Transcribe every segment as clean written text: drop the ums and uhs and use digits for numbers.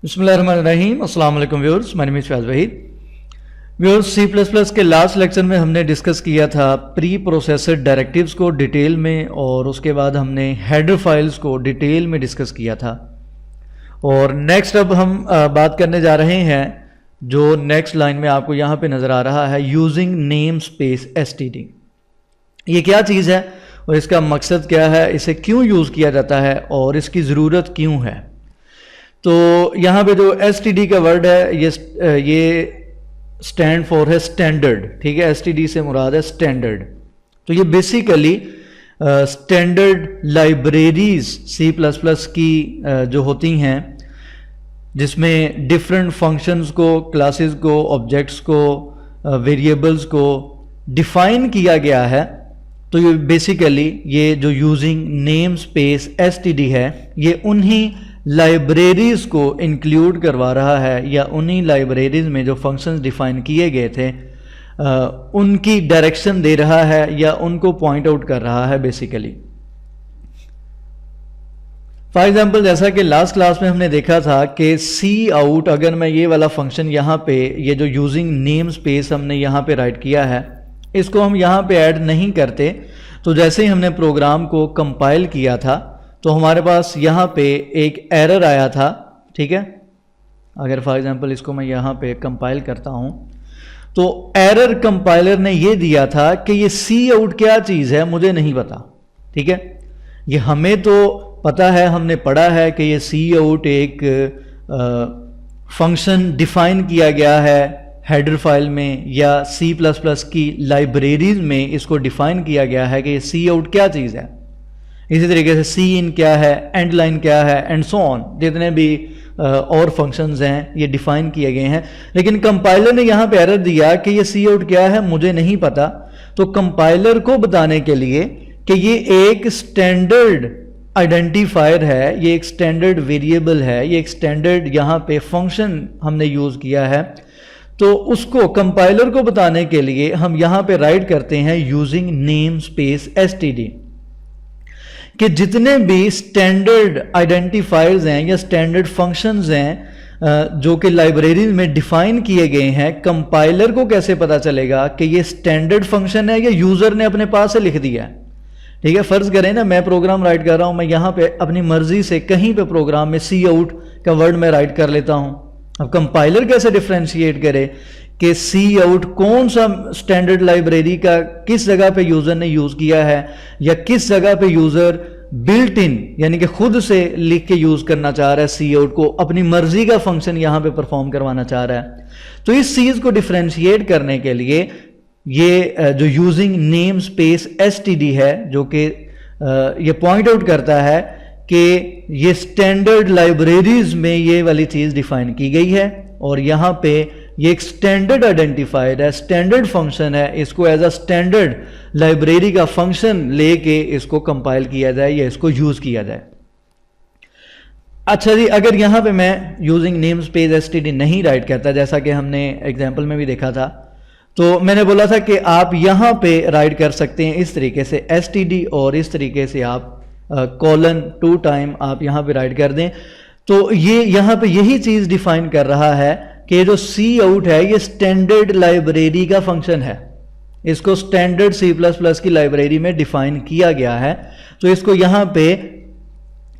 बिस्मिल्लाहिर्रहमानिर्रहीम। अस्सलाम वालेकुम viewers, my name is Faiz Waheed. Viewers, C++ के लास्ट लेक्चर में हमने डिस्कस किया था प्री प्रोसेसर डायरेक्टिव्स को डिटेल में, और उसके बाद हमने हेडर फाइल्स को डिटेल में डिस्कस किया था। और नेक्स्ट अब हम बात करने जा रहे हैं, जो नेक्स्ट लाइन में आपको यहाँ पे नज़र आ रहा है, यूजिंग नेम स्पेस std। ये क्या चीज़ है और इसका मकसद क्या है, इसे क्यों यूज़ किया जाता है और इसकी ज़रूरत क्यों है। तो यहाँ पे जो std का वर्ड है ये स्टैंड फॉर है स्टैंडर्ड, ठीक है। std से मुराद है स्टैंडर्ड। तो ये बेसिकली स्टैंडर्ड लाइब्रेरीज C++ की जो होती हैं, जिसमें डिफरेंट फंक्शंस को, क्लासेस को, ऑब्जेक्ट्स को, वेरिएबल्स को डिफाइन किया गया है। तो ये बेसिकली ये जो यूजिंग नेम स्पेस std है, ये उन्हीं लाइब्रेरीज को इंक्लूड करवा रहा है, या उन्हीं लाइब्रेरीज में जो फंक्शंस डिफाइन किए गए थे उनकी डायरेक्शन दे रहा है या उनको पॉइंट आउट कर रहा है बेसिकली। फॉर एग्जाम्पल, जैसा कि लास्ट क्लास में हमने देखा था कि सी आउट, अगर मैं ये वाला फंक्शन यहाँ पे, ये जो यूजिंग नेम स्पेस हमने यहाँ पे राइट किया है, इसको हम यहाँ पे ऐड नहीं करते, तो जैसे ही हमने प्रोग्राम को कंपाइल किया था तो हमारे पास यहाँ पे एक एरर आया था, ठीक है। अगर फॉर एग्जांपल इसको मैं यहाँ पे कंपाइल करता हूँ तो एरर कंपाइलर ने ये दिया था कि ये सी आउट क्या चीज़ है मुझे नहीं पता, ठीक है। ये हमें तो पता है, हमने पढ़ा है कि ये सी आउट एक फंक्शन डिफाइन किया गया है हेडर फाइल में, या C++ की लाइब्रेरीज में इसको डिफाइन किया गया है कि ये सी आउट क्या चीज़ है। इसी तरीके से सी इन क्या है, एंड लाइन क्या है, एंड सो ऑन, जितने भी और फंक्शंस हैं ये डिफाइन किए गए हैं। लेकिन कंपाइलर ने यहाँ पे एरर दिया कि ये सी आउट क्या है मुझे नहीं पता। तो कंपाइलर को बताने के लिए कि ये एक स्टैंडर्ड आइडेंटिफायर है, ये एक स्टैंडर्ड वेरिएबल है, ये एक स्टैंडर्ड यहाँ पे फंक्शन हमने यूज़ किया है, तो उसको कंपाइलर को बताने के लिए हम यहाँ पे राइट करते हैं यूजिंग नेम स्पेस std, कि जितने भी स्टैंडर्ड आइडेंटिफायर्स हैं या स्टैंडर्ड फंक्शंस हैं जो कि लाइब्रेरी में डिफाइन किए गए हैं, कंपाइलर को कैसे पता चलेगा कि ये स्टैंडर्ड फंक्शन है या यूजर ने अपने पास से लिख दिया है, ठीक है। फर्ज करें ना, मैं प्रोग्राम राइट कर रहा हूं, मैं यहाँ पे अपनी मर्जी से कहीं पे प्रोग्राम में सी आउट का वर्ड मैं राइट कर लेता हूं। अब कंपाइलर कैसे डिफ्रेंशिएट करे कि सी आउट कौन सा स्टैंडर्ड लाइब्रेरी का किस जगह पे यूजर ने यूज किया है, या किस जगह पे यूजर बिल्ट इन यानी कि खुद से लिख के यूज करना चाह रहा है सी आउट को, अपनी मर्जी का फंक्शन यहां पे परफॉर्म करवाना चाह रहा है। तो इस चीज को डिफ्रेंशिएट करने के लिए ये जो यूजिंग नेम स्पेस std है, जो कि ये पॉइंट आउट करता है कि ये स्टैंडर्ड लाइब्रेरीज में ये वाली चीज डिफाइन की गई है, और यहां पे ये एक स्टैंडर्ड आइडेंटिफाइड है, स्टैंडर्ड फंक्शन है, इसको एज अ स्टैंडर्ड लाइब्रेरी का फंक्शन लेके इसको कंपाइल किया जाए या इसको यूज किया जाए। अच्छा जी, अगर यहां पे मैं यूजिंग नेम स्पेस std नहीं राइट करता, जैसा कि हमने एग्जांपल में भी देखा था, तो मैंने बोला था कि आप यहां पे राइट कर सकते हैं इस तरीके से std, और इस तरीके से आप कॉलन 2 टाइम आप यहां पे राइट कर दें। तो ये यहां पे यही चीज डिफाइन कर रहा है कि जो सी आउट है ये स्टैंडर्ड लाइब्रेरी का फंक्शन है, इसको स्टैंडर्ड C++ की लाइब्रेरी में डिफाइन किया गया है। तो इसको यहां पे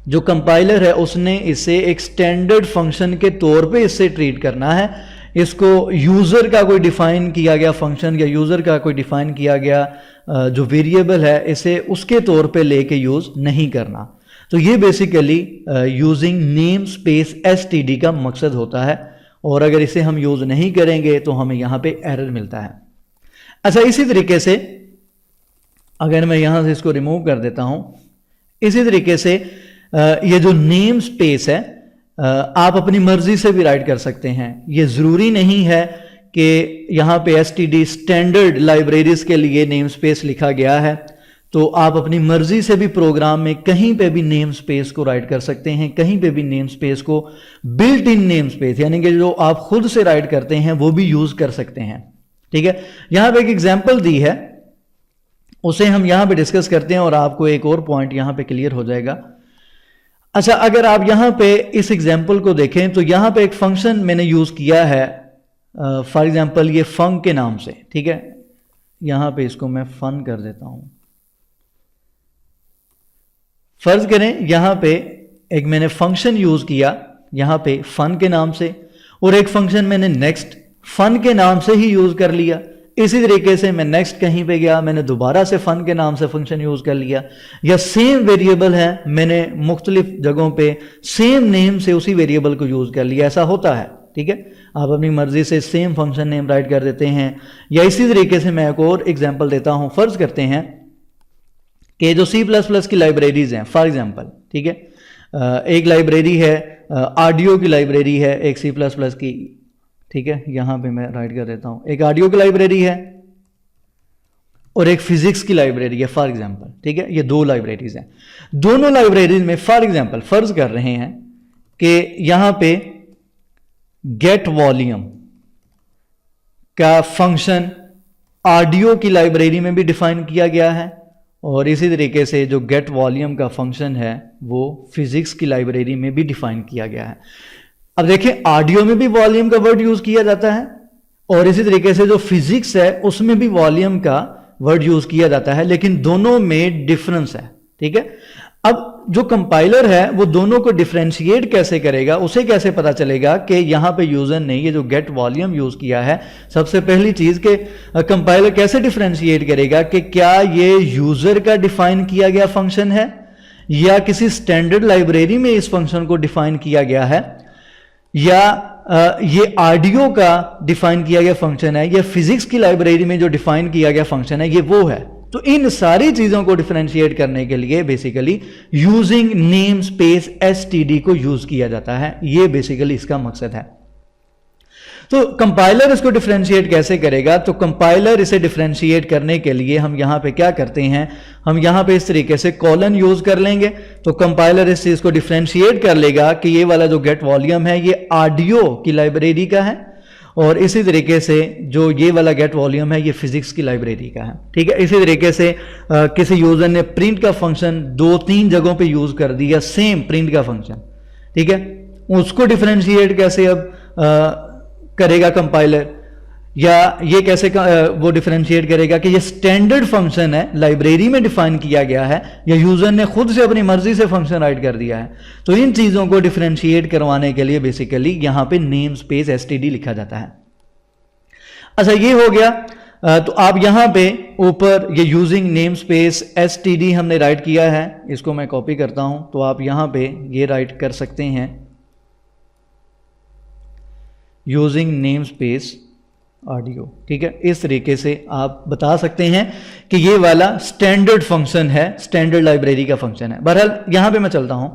जो कंपाइलर है उसने इसे एक स्टैंडर्ड फंक्शन के तौर पे इससे ट्रीट करना है। इसको यूजर का कोई डिफाइन किया गया फंक्शन या यूजर का कोई डिफाइन किया गया जो वेरिएबल है, इसे उसके तौर पे लेके यूज नहीं करना। तो ये basically using name space std का मकसद होता है, और अगर इसे हम यूज नहीं करेंगे तो हमें यहां पे एरर मिलता है। अच्छा, इसी तरीके से अगर मैं यहां से इसको रिमूव कर देता हूं, इसी तरीके से ये जो नेम स्पेस है आप अपनी मर्जी से भी राइट कर सकते हैं। ये जरूरी नहीं है कि यहां पे std स्टैंडर्ड लाइब्रेरीज के लिए नेम स्पेस लिखा गया है, तो आप अपनी मर्जी से भी प्रोग्राम में कहीं पे भी नेम स्पेस को राइट कर सकते हैं, कहीं पे भी नेम स्पेस को बिल्ट इन नेम स्पेस यानी कि जो आप खुद से राइट करते हैं वो भी यूज कर सकते हैं, ठीक है। यहां पे एक एग्जांपल दी है, उसे हम यहां पे डिस्कस करते हैं और आपको एक और पॉइंट यहां पे क्लियर हो जाएगा। अच्छा, अगर आप यहां पे इस एग्जाम्पल को देखें तो यहां पे एक फंक्शन मैंने यूज किया है, फॉर एग्जाम्पल ये फंक के नाम से, ठीक है। यहां पे इसको मैं फन कर देता हूं। फर्ज करें यहां पे एक मैंने फंक्शन यूज किया यहां पे फन के नाम से, और एक फंक्शन मैंने नेक्स्ट फन के नाम से ही यूज कर लिया। इसी तरीके से मैं नेक्स्ट कहीं पे गया, मैंने दोबारा से फन के नाम से फंक्शन यूज कर लिया, या सेम वेरिएबल है मैंने मुख्तलिफ जगहों पे सेम नेम से उसी वेरिएबल को यूज कर लिया। ऐसा होता है, ठीक है। आप अपनी मर्जी से सेम फंक्शन नेम राइट कर देते हैं। या इसी तरीके से मैं एक और एग्जाम्पल देता हूं। फर्ज करते हैं कि जो C++ की लाइब्रेरीज हैं, फॉर एग्जाम्पल, ठीक है, एक लाइब्रेरी है ऑडियो की लाइब्रेरी है एक C++ की, ठीक है, यहां पे मैं राइट कर देता हूं। एक ऑडियो की लाइब्रेरी है और एक फिजिक्स की लाइब्रेरी है, फॉर एग्जाम्पल, ठीक है। ये दो लाइब्रेरीज हैं। दोनों लाइब्रेरीज में फॉर एग्जाम्पल फर्ज कर रहे हैं कि यहां पे गेट वॉल्यूम का फंक्शन ऑडियो की लाइब्रेरी में भी डिफाइन किया गया है, और इसी तरीके से जो गेट वॉल्यूम का फंक्शन है वो फिजिक्स की लाइब्रेरी में भी डिफाइन किया गया है। अब देखिए, ऑडियो में भी वॉल्यूम का वर्ड यूज किया जाता है, और इसी तरीके से जो फिजिक्स है उसमें भी वॉल्यूम का वर्ड यूज किया जाता है, लेकिन दोनों में डिफरेंस है, ठीक है। अब जो कंपाइलर है वो दोनों को डिफरेंशिएट कैसे करेगा, उसे कैसे पता चलेगा कि यहां पे यूजर ने ये जो गेट वॉल्यूम यूज किया है। सबसे पहली चीज के कंपाइलर कैसे डिफरेंशिएट करेगा कि क्या ये यूजर का डिफाइन किया गया फंक्शन है या किसी स्टैंडर्ड लाइब्रेरी में इस फंक्शन को डिफाइन किया गया है, या ये ऑडियो का डिफाइन किया गया फंक्शन है, या फिजिक्स की लाइब्रेरी में जो डिफाइन किया गया फंक्शन है ये वो है। तो इन सारी चीजों को डिफरेंशिएट करने के लिए basically using name space STD को यूज किया जाता है। ये बेसिकली इसका मकसद है। तो कंपाइलर इसको डिफरेंशिएट कैसे करेगा? तो कंपाइलर इसे डिफरेंशिएट करने के लिए हम यहां पे क्या करते हैं, हम यहां पे इस तरीके से कॉलन यूज कर लेंगे। तो कंपाइलर इस चीज को डिफरेंशिएट कर लेगा कि ये वाला जो गेट वॉल्यूम है ये ऑडियो की लाइब्रेरी का है, और इसी तरीके से जो ये वाला गेट वॉल्यूम है ये फिजिक्स की लाइब्रेरी का है, ठीक है। इसी तरीके से किसी यूजर ने प्रिंट का फंक्शन 2-3 जगहों पे यूज कर दिया, सेम प्रिंट का फंक्शन, ठीक है। उसको डिफरेंशिएट कैसे अब करेगा कंपाइलर, या ये कैसे वो डिफरेंशिएट करेगा कि ये स्टैंडर्ड फंक्शन है, लाइब्रेरी में डिफाइन किया गया है, या यूजर ने खुद से अपनी मर्जी से फंक्शन राइट कर दिया है। तो इन चीजों को डिफरेंशिएट करवाने के लिए बेसिकली यहां पे नेम स्पेस एसटीडी लिखा जाता है। अच्छा, ये हो गया। तो आप यहां पे ऊपर ये यूजिंग नेम स्पेस एसटीडी हमने राइट किया है, इसको मैं कॉपी करता हूं, तो आप यहां पे ये राइट कर सकते हैं यूजिंग नेम स्पेस ऑडियो, ठीक है। इस तरीके से आप बता सकते हैं कि ये वाला स्टैंडर्ड फंक्शन है, स्टैंडर्ड लाइब्रेरी का फंक्शन है। बहरहाल यहां पे मैं चलता हूं।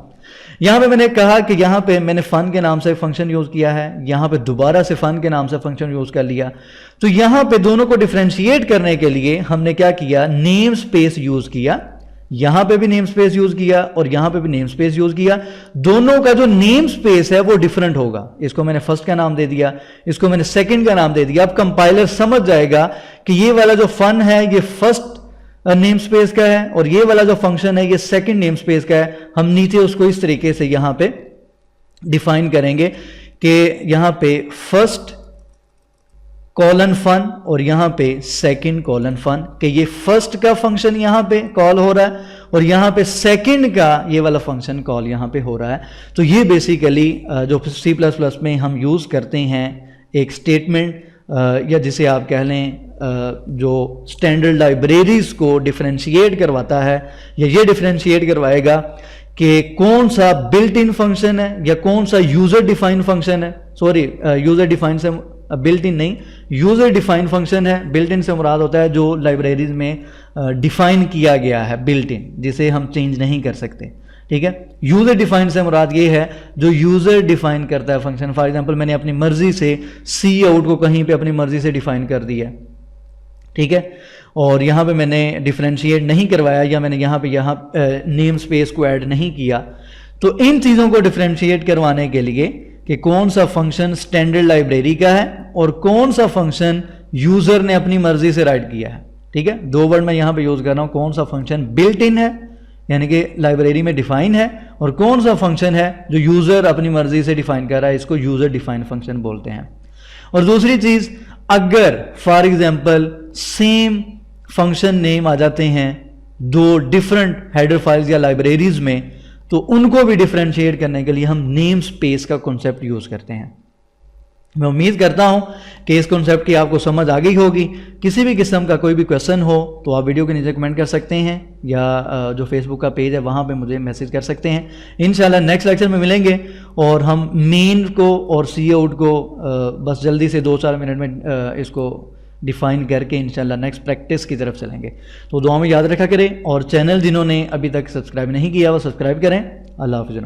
यहां पे मैंने कहा कि यहां पे मैंने फन के नाम से फंक्शन यूज किया है, यहां पे दोबारा से फन के नाम से फंक्शन यूज कर लिया। तो यहां पे दोनों को डिफरेंशिएट करने के लिए हमने क्या किया, नेम स्पेस यूज किया। यहां पे भी नेम स्पेस यूज किया और यहां पे भी नेम स्पेस यूज किया। दोनों का जो नेम स्पेस है वो डिफरेंट होगा। इसको मैंने फर्स्ट का नाम दे दिया, इसको मैंने सेकंड का नाम दे दिया। अब कंपाइलर समझ जाएगा कि ये वाला जो फन है ये फर्स्ट नेम स्पेस का है, और ये वाला जो फंक्शन है ये सेकंड नेम स्पेस का है। हम नीचे उसको इस तरीके से यहां पे डिफाइन करेंगे कि यहां पे फर्स्ट कॉलन फन और यहां पे सेकंड कॉलन फन, कि ये फर्स्ट का फंक्शन यहां पे कॉल हो रहा है और यहां पे सेकंड का ये वाला फंक्शन कॉल यहां पे हो रहा है। तो ये बेसिकली जो C++ में हम यूज करते हैं एक स्टेटमेंट, या जिसे आप कह लें जो स्टैंडर्ड लाइब्रेरीज को डिफरेंशिएट करवाता है, या ये डिफरेंशिएट करवाएगा कि कौन सा बिल्ट इन फंक्शन है या कौन सा यूजर डिफाइन फंक्शन है। सॉरी, यूजर डिफाइन से बिल्ट इन नहीं, यूजर डिफाइन फंक्शन है। बिल्ट इन से मुराद होता है जो लाइब्रेरीज में डिफाइन किया गया है, बिल्ट इन, जिसे हम चेंज नहीं कर सकते, ठीक है। यूजर डिफाइन से मुराद ये है जो यूजर डिफाइन करता है फंक्शन। फॉर एग्जांपल मैंने अपनी मर्जी से सी आउट को कहीं पे अपनी मर्जी से डिफाइन कर दिया, ठीक है, और यहां पे मैंने डिफरेंशिएट नहीं करवाया, या मैंने यहां पे नेम स्पेस को ऐड नहीं किया। तो इन चीजों को डिफरेंशिएट करवाने के लिए कि कौन सा फंक्शन स्टैंडर्ड लाइब्रेरी का है और कौन सा फंक्शन यूजर ने अपनी मर्जी से राइट किया है, ठीक है। 2 वर्ड मैं यहां पे यूज कर रहा हूं, कौन सा फंक्शन बिल्ट इन है यानी कि लाइब्रेरी में डिफाइन है, اور کون سا فنکشن ہے جو یوزر اپنی مرضی سے ڈیفائن کر رہا ہے، اس کو یوزر ڈیفائن فنکشن بولتے ہیں. اور دوسری چیز، اگر for example same function name آ جاتے ہیں دو ڈیفرنٹ ہیڈر فائلز یا لائبریریز میں، تو ان کو بھی ڈیفرینشیٹ کرنے کے لیے ہم نیم سپیس کا کنسپٹ یوز کرتے ہیں. میں امید کرتا ہوں کہ اس کنسپٹ کی آپ کو سمجھ آ گئی ہوگی. کسی بھی قسم کا کوئی بھی کویشچن ہو تو آپ ویڈیو کے نیچے کمنٹ کر سکتے ہیں، یا جو فیس بک کا پیج ہے وہاں پہ مجھے میسج کر سکتے ہیں. انشاءاللہ نیکسٹ لیکچر میں ملیں گے اور ہم مین کو اور سی آؤٹ کو بس جلدی سے 2-4 منٹ میں اس کو ڈیفائن کر کے انشاءاللہ نیکسٹ پریکٹس کی طرف چلیں گے. تو دعا میں یاد رکھا کریں، اور چینل جنہوں نے ابھی تک سبسکرائب نہیں کیا وہ سبسکرائب کریں. اللہ حافظ.